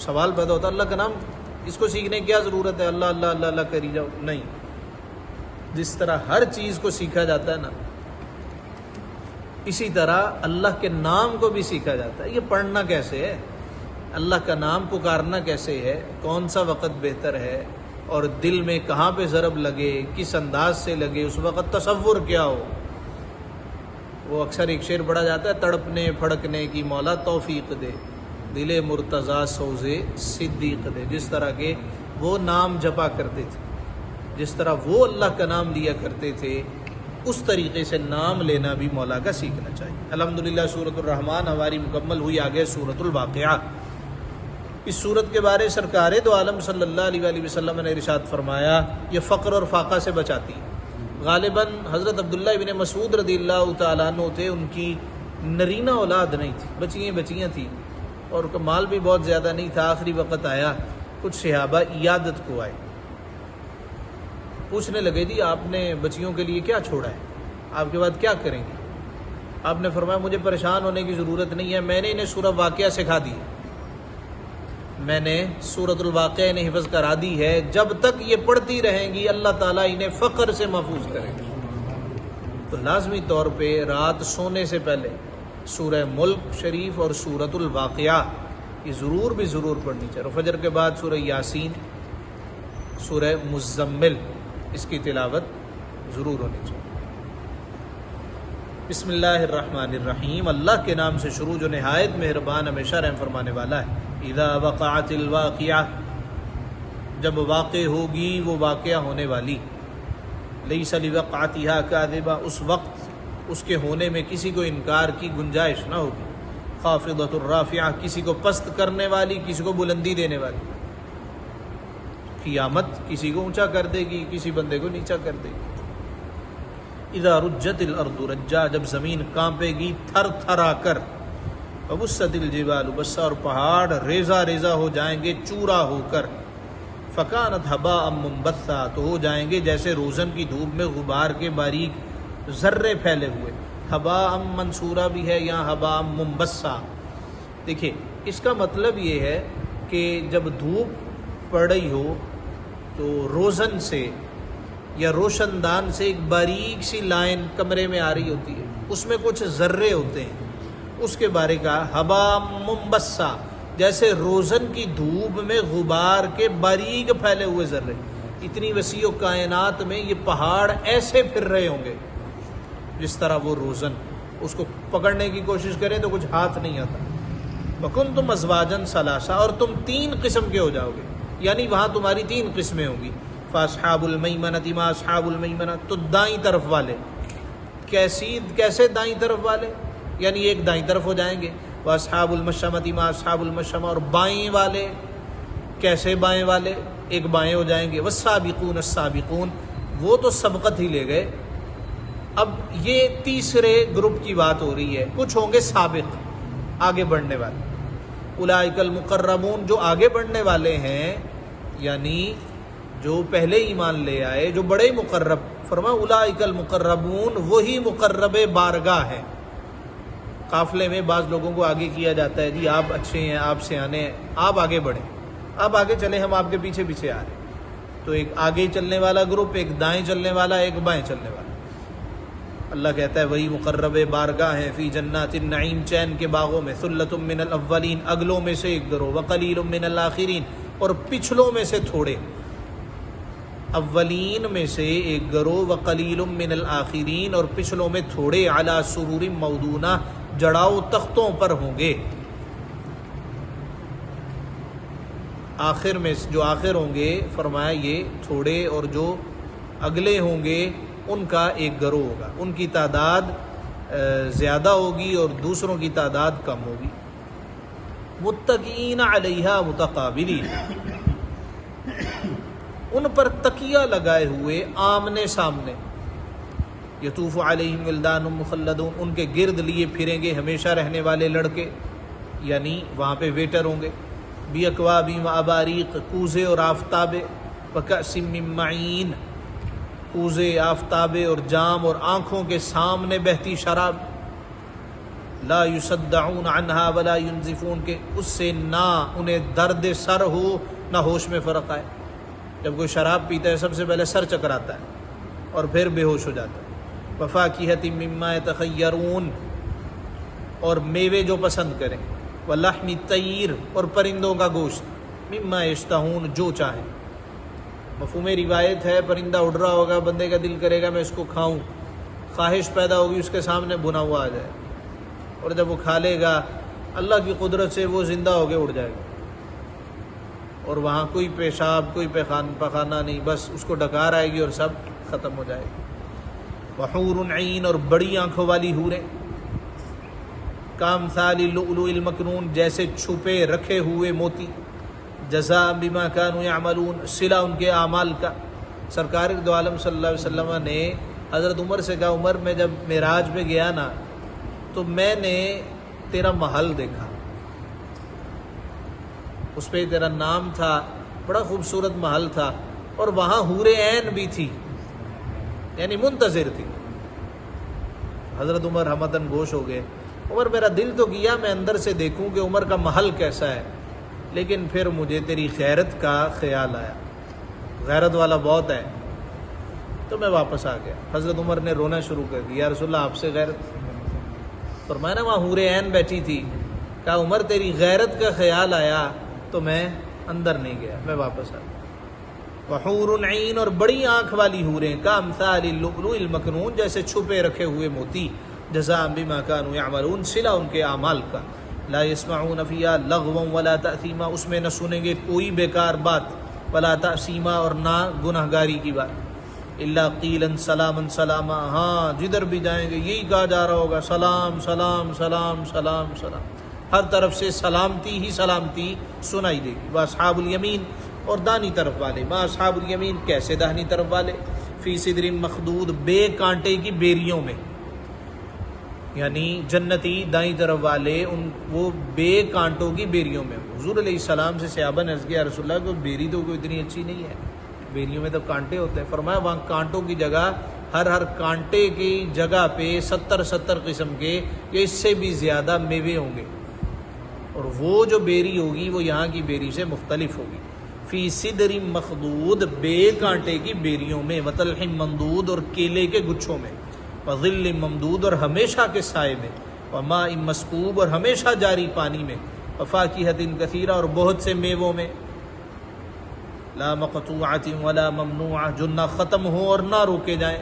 سوال پیدا ہوتا اللہ کا نام اس کو سیکھنے کی کیا ضرورت ہے, اللہ اللہ اللہ اللہ کری جاؤ. نہیں, جس طرح ہر چیز کو سیکھا جاتا ہے نا، اسی طرح اللہ کے نام کو بھی سیکھا جاتا ہے۔ یہ پڑھنا کیسے ہے، اللہ کا نام پکارنا کیسے ہے، کون سا وقت بہتر ہے، اور دل میں کہاں پہ ضرب لگے، کس انداز سے لگے، اس وقت تصور کیا ہو۔ وہ اکثر ایک شعر پڑھا جاتا ہے، تڑپنے پھڑکنے کی مولا توفیق دے، دل مرتضیٰ سوزے صدیق دے۔ جس طرح کے وہ نام جپا کرتے تھے، جس طرح وہ اللہ کا نام لیا کرتے تھے، اس طریقے سے نام لینا بھی مولا کا سیکھنا چاہیے۔ الحمدللہ سورۃ الرحمن ہماری مکمل ہوئی، آگے سورۃ الواقعہ۔ اس سورت کے بارے سرکار دو عالم صلی اللہ علیہ وآلہ وسلم نے ارشاد فرمایا، یہ فقر اور فاقہ سے بچاتی ہے۔ غالباً حضرت عبداللہ ابن مسعود رضی اللہ تعالیٰ عنہ تھے، ان کی نرینہ اولاد نہیں تھی، بچیاں تھیں، اور کا مال بھی بہت زیادہ نہیں تھا۔ آخری وقت آیا، کچھ صحابہ عیادت کو آئے، پوچھنے لگے جی آپ نے بچیوں کے لیے کیا چھوڑا ہے، آپ کے بعد کیا کریں گے؟ آپ نے فرمایا مجھے پریشان ہونے کی ضرورت نہیں ہے، میں نے انہیں سورہ واقعہ سکھا دی ہے، میں نے سورۃ الواقعہ انہیں حفظ کرا دی ہے، جب تک یہ پڑھتی رہیں گی اللہ تعالیٰ انہیں فقر سے محفوظ کرے گا۔ تو لازمی طور پہ رات سونے سے پہلے سورہ ملک شریف اور سورۃ الواقعہ یہ ضرور پڑھنی چاہیے، اور فجر کے بعد سورہ یاسین، سورہ مزمل، اس کی تلاوت ضرور ہونی چاہیے۔ بسم اللہ الرحمن الرحیم، اللہ کے نام سے شروع جو نہایت مہربان ہمیشہ رحم فرمانے والا ہے۔ اذا وقعت الواقعہ، جب واقع ہوگی وہ واقعہ ہونے والی، لیس لوقعتها کاذبہ، اس وقت اس کے ہونے میں کسی کو انکار کی گنجائش نہ ہوگی۔ خافضۃ الرافعہ، کسی کو پست کرنے والی، کسی کو بلندی دینے والی۔ قیامت کسی کو اونچا کر دے گی، کسی بندے کو نیچا کر دے گی۔ اذا رجت الارض رجا، جب زمین کانپے گی تھر تھرا کر۔ وبست الجبال بسا، اور پہاڑ ریزہ ریزہ ہو جائیں گے چورا ہو کر۔ فکانت ہباء منبثا، تو ہو جائیں گے جیسے روزن کی دھوپ میں غبار کے باریک ذرے پھیلے ہوئے۔ ہباء منصورہ بھی ہے یہاں ہباء منبثا۔ دیکھیں اس کا مطلب یہ ہے کہ جب دھوپ پڑ رہی ہو تو روزن سے یا روشن دان سے ایک باریک سی لائن کمرے میں آ رہی ہوتی ہے، اس میں کچھ ذرے ہوتے ہیں، اس کے بارے کا ہباء منبثا، جیسے روزن کی دھوپ میں غبار کے باریک پھیلے ہوئے ذرے۔ اتنی وسیع کائنات میں یہ پہاڑ ایسے پھر رہے ہوں گے جس طرح وہ روزن، اس کو پکڑنے کی کوشش کریں تو کچھ ہاتھ نہیں آتا۔ وَكُنْتُمْ أَزْوَاجًا ثَلَاثًا، اور تم 3 قسم کے ہو جاؤ گے، یعنی وہاں تمہاری 3 قسمیں ہوں گی۔ فَأَصْحَابُ الْمَيْمَنَةِ مَا أَصْحَابُ الْمَيْمَنَةِ، تو دائیں طرف والے، کیسے دائیں طرف والے، یعنی ایک دائیں طرف ہو جائیں گے۔ وَأَصْحَابُ الْمَشْأَمَةِ مَا أَصْحَابُ الْمَشْأَمَةِ، اور بائیں والے، کیسے بائیں والے، ایک بائیں ہو جائیں گے۔ وَالسَّابِقُونَ السَّابِقُونَ، وہ تو سبقت ہی لے گئے۔ اب یہ تیسرے گروپ کی بات ہو رہی ہے، کچھ ہوں گے سابق، آگے بڑھنے والے۔ اولئک المقربون، جو آگے بڑھنے والے ہیں، یعنی جو پہلے ایمان لے آئے، جو بڑے مقرب، فرمایا اولئک المقربون، وہی مقرب بارگاہ ہیں۔ قافلے میں بعض لوگوں کو آگے کیا جاتا ہے، جی آپ اچھے ہیں، آپ سیانے ہیں، آپ آگے بڑھیں، آپ آگے چلیں، ہم آپ کے پیچھے پیچھے آ رہے ہیں۔ تو ایک آگے چلنے والا گروپ، ایک دائیں چلنے والا، ایک بائیں چلنے والا۔ اللہ کہتا ہے وہی مقرب بارگاہ ہیں، فی جنات النعیم، چین کے باغوں میں، ثلۃ من الاولین، اگلوں میں سے ایک گروہ، وقلیل من الاخرین، اور پچھلوں میں سے تھوڑے۔ اولین میں سے ایک گروہ، وقلیل من الاخرین، اور پچھلوں میں تھوڑے، علی سرور موضونہ، جڑاؤ تختوں پر ہوں گے۔ آخر میں جو آخر ہوں گے، فرمایا یہ تھوڑے، اور جو اگلے ہوں گے ان کا ایک گروہ ہوگا، ان کی تعداد زیادہ ہوگی اور دوسروں کی تعداد کم ہوگی۔ متکئین علیہا متقابلین، ان پر تکیہ لگائے ہوئے آمنے سامنے۔ یطوف علیہم ولدان مخلدون، ان کے گرد لیے پھریں گے ہمیشہ رہنے والے لڑکے، یعنی وہاں پہ ویٹر ہوں گے۔ باکواب و اباریق، کوزے اور آفتابے، وکأس من معین، کوزے، آفتابے اور جام اور آنکھوں کے سامنے بہتی شراب۔ لا یصدعون عنہا ولا ینزفون، کہ اس سے نہ انہیں درد سر ہو نہ ہوش میں فرق آئے۔ جب کوئی شراب پیتا ہے سب سے پہلے سر چکراتا ہے، اور پھر بے ہوش ہو جاتا ہے۔ وفاکہۃ مما یتخیرون، اور میوے جو پسند کریں، ولحم الطیر، اور پرندوں کا گوشت، مما یشتہون، جو چاہیں۔ مفہوم روایت ہے پرندہ اڑ رہا ہوگا، بندے کا دل کرے گا میں اس کو کھاؤں، خواہش پیدا ہوگی اس کے سامنے بنا ہوا آ جائے، اور جب وہ کھا لے گا اللہ کی قدرت سے وہ زندہ ہو کے اڑ جائے گا، اور وہاں کوئی پیشاب کوئی پخانہ نہیں، بس اس کو ڈکار آئے گی اور سب ختم ہو جائے گی۔ وحور عین، اور بڑی آنکھوں والی حوریں، کامثال اللؤلؤ المکنون، جیسے چھپے رکھے ہوئے موتی، جزاء بما كانوا يعملون، صلہ ان کے اعمال کا۔ سرکار دو عالم صلی اللہ علیہ وسلم نے حضرت عمر سے کہا، عمر میں جب معراج میں گیا نا تو میں نے تیرا محل دیکھا، اس پہ تیرا نام تھا، بڑا خوبصورت محل تھا، اور وہاں حور عین بھی تھی، یعنی منتظر تھی۔ حضرت عمر ہمدن گوش ہو گئے، عمر میرا دل تو کیا میں اندر سے دیکھوں کہ عمر کا محل کیسا ہے، لیکن پھر مجھے تیری غیرت کا خیال آیا، غیرت والا بہت ہے، تو میں واپس آ گیا۔ حضرت عمر نے رونا شروع کر دیا، یا رسول اللہ آپ سے غیرت؟ فرمایا نا وہاں حور عین بیٹھی تھی، کہا عمر تیری غیرت کا خیال آیا تو میں اندر نہیں گیا، میں واپس آ گیا۔ وحور عین، اور بڑی آنکھ والی حوریں، کامثال اللؤلؤ المکنون، جیسے چھپے رکھے ہوئے موتی، جزاء بما كانوا يعملون، صلہ ان کے اعمال کا۔ لا يسمعون فيها لغوا ولا تأثیما، اس میں نہ سنیں گے کوئی بیکار بات، ولا تأثیما، اور نہ گناہگاری کی بات، الا قیلا سلاما سلاما، ہاں جدھر بھی جائیں گے یہی کہا جا رہا ہوگا، سلام سلام سلام سلام سلام، ہر طرف سے سلامتی ہی سلامتی سنائی دے گی۔ واصحاب الیمین، اور دانی طرف والے، ما اصحاب الیمین، کیسے دانی طرف والے، فی صدر مخدود، بے کانٹے کی بیریوں میں، یعنی جنتی دائیں طرف والے وہ بے کانٹوں کی بیریوں میں۔ حضور علیہ السلام سے صحابہ نے عرض کیا، رسول اللہ کو بیری تو کوئی اتنی اچھی نہیں ہے، بیریوں میں تو کانٹے ہوتے ہیں۔ فرمایا وہاں کانٹوں کی جگہ، ہر کانٹے کی جگہ پہ 70 قسم کے یا اس سے بھی زیادہ میوے ہوں گے، اور وہ جو بیری ہوگی وہ یہاں کی بیری سے مختلف ہوگی۔ فی صدر مخدود، بے کانٹے کی بیریوں میں، وطلح ممدود، اور کیلے کے گچھوں میں، وظل ممدود، اور ہمیشہ کے سائے میں، وماء مسکوب، اور ہمیشہ جاری پانی میں، وفاکہۃ کثیرہ، اور بہت سے میووں میں، لا مقطوعۃ ولا ممنوعہ، جو نہ ختم ہو اور نہ روکے جائیں،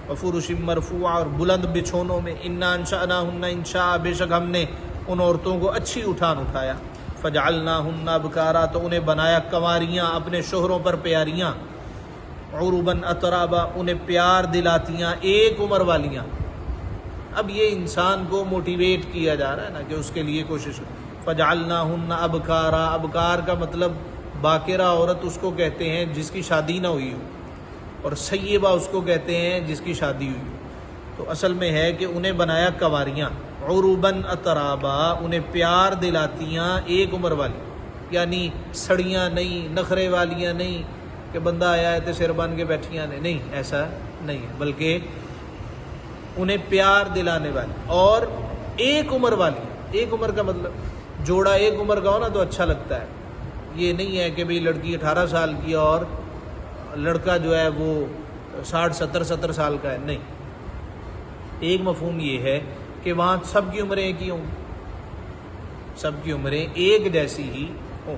وفرش مرفوعہ، اور بلند بچھونوں میں، انا انشأناہن انشاء، بے شک ہم نے ان عورتوں کو اچھی اٹھایا، فجعلناہن ابکارا، تو انہیں بنایا کنواریاں، اپنے شوہروں پر پیاریاں، عرباً اترابا، انہیں پیار دلاتیاں، ایک عمر والیاں۔ اب یہ انسان کو موٹیویٹ کیا جا رہا ہے نا کہ اس کے لیے کوشش ہو۔ فجعلناہن ابکارا، ابکار کا مطلب باکرہ عورت اس کو کہتے ہیں جس کی شادی نہ ہوئی ہو، اور سیبہ اس کو کہتے ہیں جس کی شادی ہوئی ہو۔ تو اصل میں ہے کہ انہیں بنایا کنواریاں، عرباً اترابا، انہیں پیار دلاتیاں، ایک عمر والی، یعنی سڑیاں نہیں، نخرے والیاں نہیں کہ بندہ آیا ہے تو سر بن کے بیٹھیاں نہیں، ایسا نہیں ہے، بلکہ انہیں پیار دلانے والی، اور ایک عمر والی۔ ایک عمر کا مطلب جوڑا ایک عمر کا ہو نا تو اچھا لگتا ہے، یہ نہیں ہے کہ بھئی لڑکی 18 سال کی اور لڑکا جو ہے وہ 60-70 سال کا ہے، نہیں۔ ایک مفہوم یہ ہے کہ وہاں سب کی عمریں ایک ہی ہوں، سب کی عمریں ایک جیسی ہی ہوں۔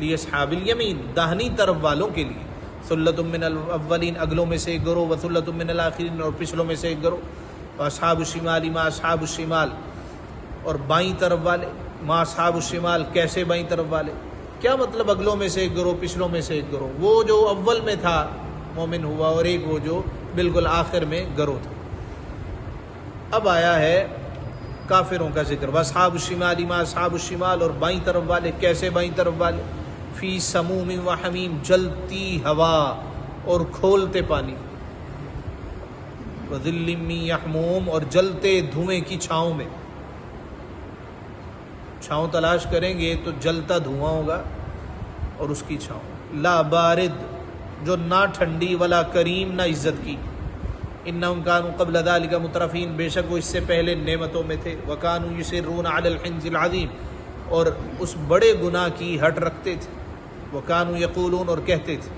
لاصحاب الیمین، داہنی طرف والوں کے لیے، ثلۃ من الاولین، اگلوں میں سے ایک گروہ، وثلۃ من الاخرین، اور پچھلوں میں سے ایک گروہ، واصحاب الشمال ما اصحاب الشمال، اور بائیں طرف والے، ما اصحاب الشمال، کیسے بائیں طرف والے؟ کیا مطلب اگلوں میں سے ایک گروہ، پچھلوں میں سے ایک گروہ؟ وہ جو اول میں تھا مومن ہوا، اور ایک وہ جو بالکل آخر میں گروہ تھا۔ اب آیا ہے کافروں کا ذکر، واصحاب الشمال ما اصحاب الشمال، اور بائیں طرف والے، کیسے بائیں طرف والے؟ فی سموم و حمیم، جلتی ہوا اور کھولتے پانی، وظل من یحموم، اور جلتے دھوئیں کی چھاؤں میں۔ چھاؤں تلاش کریں گے تو جلتا دھواں ہوگا اور اس کی چھاؤں۔ لا بارد، جو نہ ٹھنڈی، ولا کریم، نہ عزت کی۔ انہم کانوا قبل ذلک مترفین، بے شک وہ اس سے پہلے نعمتوں میں تھے۔ وکانوا یصرون علی الحنث العظیم، اور اس بڑے گناہ کی ہٹ رکھتے تھے۔ وکانوا یقولون، اور کہتے تھے،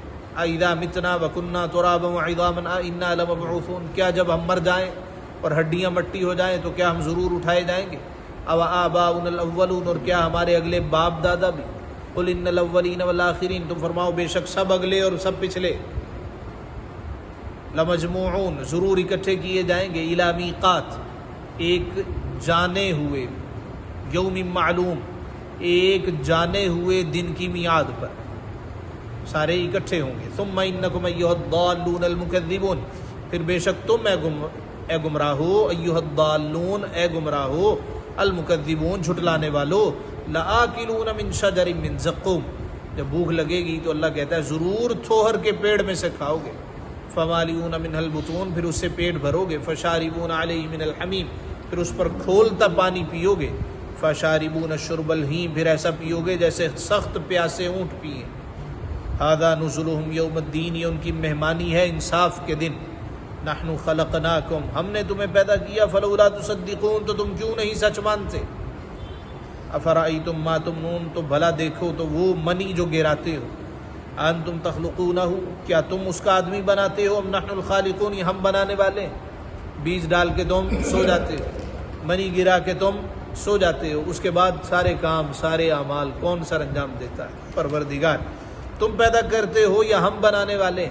اذا متنا وکنا ترابا وعظاما انا لمبعوثون، کیا جب ہم مر جائیں اور ہڈیاں مٹی ہو جائیں تو کیا ہم ضرور اٹھائے جائیں گے؟ او آباؤنا الاولون، اور کیا ہمارے اگلے باپ دادا بھی؟ قل ان الاولین والآخرین، تم فرماؤ بے شک سب اگلے اور سب پچھلے، لمجموعون، ضرور اکٹھے کیے جائیں گے، الی میقات، ایک جانے ہوئے، یوم معلوم، ایک جانے ہوئے دن کی میعاد پر سارے اکٹھے ہوں گے۔ ثم انکم ایھا الضالون المکذبون، پھر بے شک تم اے گمراہو، ایھا الضالون، اے گمراہو، المکذبون، جھٹلانے والو، لآکلون من شجر من زقوم، جب بھوک لگے گی تو اللہ کہتا ہے ضرور تھوہر کے پیڑ میں سے کھاؤ گے، فمالئون منہ البطون، پھر اس سے پیٹ بھرو گے، فشاربون علیہ من الحمیم، پھر اس پر کھولتا پانی پیو گے، فشاربون شرب الہیم، پھر ایسا پیو گے جیسے سخت پیاسے اونٹ پیئیں۔ ھذا نزلہم یوم الدین، یہ ان کی مہمانی ہے انصاف کے دن۔ نحن خلقناکم، ہم نے تمہیں پیدا کیا، فلولا تصدقون، تو تم کیوں نہیں سچ مانتے؟ افرأیتم ما تمنون، تو بھلا دیکھو تو وہ منی جو گراتے ہو، انتم تخلقونہ، کیا تم اس کا آدمی بناتے ہو، ام نحن الخالقون، یہ ہم بنانے والے ہیں؟ بیج ڈال کے تم سو جاتے ہو، منی گرا کے تم سو جاتے ہو، اس کے بعد سارے کام سارے اعمال کون سر انجام دیتا ہے؟ پروردگار۔ تم پیدا کرتے ہو یا ہم بنانے والے؟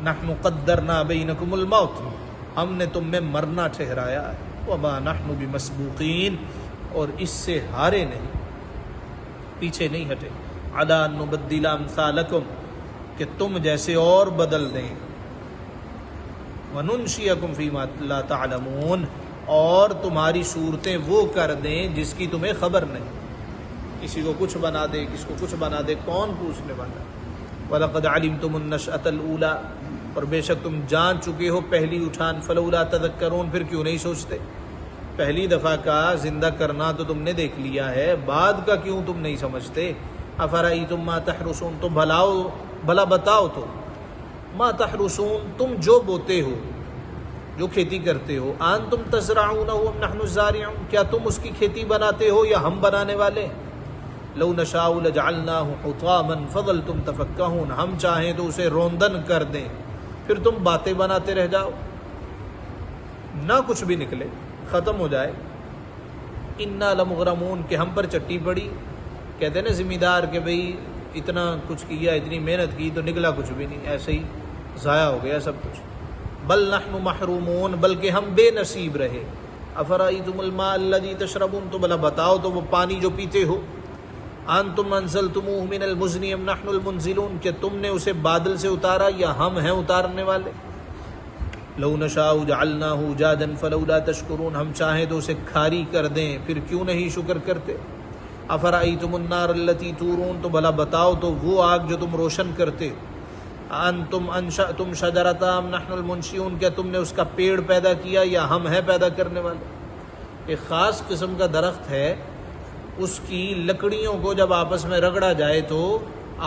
نحن قدرنا بینکم الموت، ہم نے تم میں مرنا ٹھہرایا ہے، وما نحن بمسبوقین، اور اس سے ہارے نہیں، پیچھے نہیں ہٹے، علی ان نبدل امثالکم، کہ تم جیسے اور بدل دیں، وننشئکم فیما لا تعلمون، اور تمہاری صورتیں وہ کر دیں جس کی تمہیں خبر نہیں، کسی کو کچھ بنا دے، کس کو کچھ بنا دے، کون پوچھنے والا؟ وَلَقَدْ عَلِمْتُمُ النَّشْأَةَ الْأُولَىٰ، اور بے شک تم جان چکے ہو پہلی اٹھان، فَلَوْلَا تَذَكَّرُونَ، پھر کیوں نہیں سوچتے؟ پہلی دفعہ کا زندہ کرنا تو تم نے دیکھ لیا ہے، بعد کا کیوں تم نہیں سمجھتے؟ اَفَرَأَيْتُم مَّا تَحْرُثُونَ، تو بھلا بتاؤ تو، ما تحرسون، تم جو بوتے ہو، جو کھیتی کرتے ہو، انتم تزرعونہ ام نحن الزارعون، کیا تم اس کی کھیتی بناتے ہو یا ہم بنانے والے؟ لو نشاء لجعلناہ حطاما فظلتم تفکہون، ہم چاہیں تو اسے روندن کر دیں، پھر تم باتیں بناتے رہ جاؤ، نہ کچھ بھی نکلے، ختم ہو جائے۔ انا لمغرمون، کہ ہم پر چٹی پڑی، کہتے ہیں نا ذمہ دار کہ بھئی اتنا کچھ کیا، اتنی محنت کی تو نکلا کچھ بھی نہیں، ایسے ہی ضائع ہو گیا سب کچھ۔ بل نحن محرومون، بلکہ ہم بے نصیب رہے۔ افرأیتم الماء الذی تشربون، تو بھلا بتاؤ تو وہ پانی جو پیتے ہو، انتم انزلتموہ من المزن ام نحن المنزلون، کہ تم نے اسے بادل سے اتارا یا ہم ہیں اتارنے والے؟ لو نشاء جعلناہ اجاجا فلولا تشکرون، ہم چاہیں تو اسے کھاری کر دیں، پھر کیوں نہیں شکر کرتے؟ افرأیتم النار التی تورون، تو بھلا بتاؤ تو وہ آگ جو تم روشن کرتے، انتم انشأتم شجرتها ام نحن المنشئون، کیا تم نے اس کا پیڑ پیدا کیا یا ہم ہیں پیدا کرنے والے؟ ایک خاص قسم کا درخت ہے، اس کی لکڑیوں کو جب آپس میں رگڑا جائے تو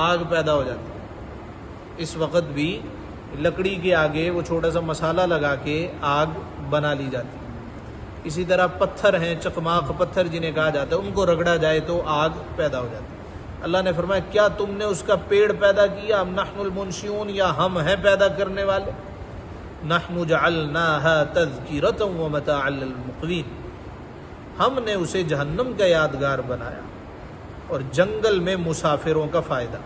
آگ پیدا ہو جاتی ہے۔ اس وقت بھی لکڑی کے آگے وہ چھوٹا سا مسالہ لگا کے آگ بنا لی جاتی ہے۔ اسی طرح پتھر ہیں، چقماق پتھر جنہیں کہا جاتا ہے، ان کو رگڑا جائے تو آگ پیدا ہو جاتی ہے۔ اللہ نے فرمایا کیا تم نے اس کا پیڑ پیدا کیا، ام نحن المنشئون، یا ہم ہیں پیدا کرنے والے؟ نحن جعلناها تذکرۃ ومتاعا للمقوین، ہم نے اسے جہنم کا یادگار بنایا اور جنگل میں مسافروں کا فائدہ۔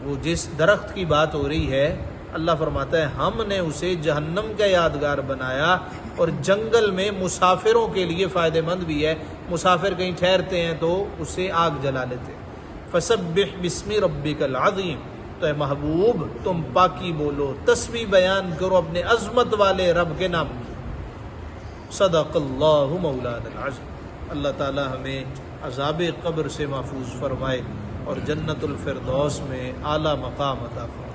وہ جس درخت کی بات ہو رہی ہے، اللہ فرماتا ہے ہم نے اسے جہنم کا یادگار بنایا اور جنگل میں مسافروں کے لیے فائدہ مند بھی ہے۔ مسافر کہیں ٹھہرتے ہیں تو اسے آگ جلا لیتے ہیں۔ فسبح بسم ربک العظیم، تو اے محبوب تم پاکی بولو، تسبیح بیان کرو اپنے عظمت والے رب کے نام کی۔ صدق اللہ مولانا العظیم، اللہ تعالی ہمیں عذاب قبر سے محفوظ فرمائے اور جنت الفردوس میں اعلیٰ مقام عطا فرمائے۔